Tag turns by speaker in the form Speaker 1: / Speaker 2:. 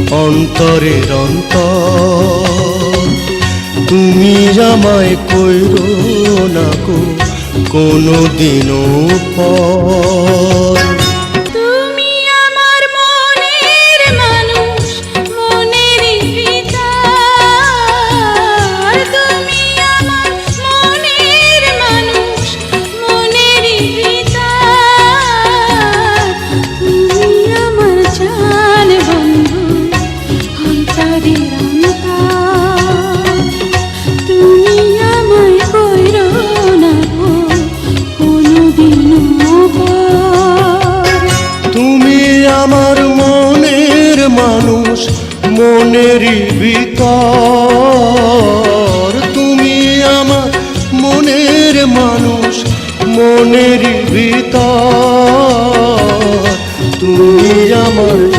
Speaker 1: অন্তরের অন্তর। তুমি আমায় কইরো না গো কোনো দিনও পর। আমার মনের মানুষ মনেরই ভিতর। তুমি আমার মনের মানুষ মনেরই ভিতর। তুমি আমার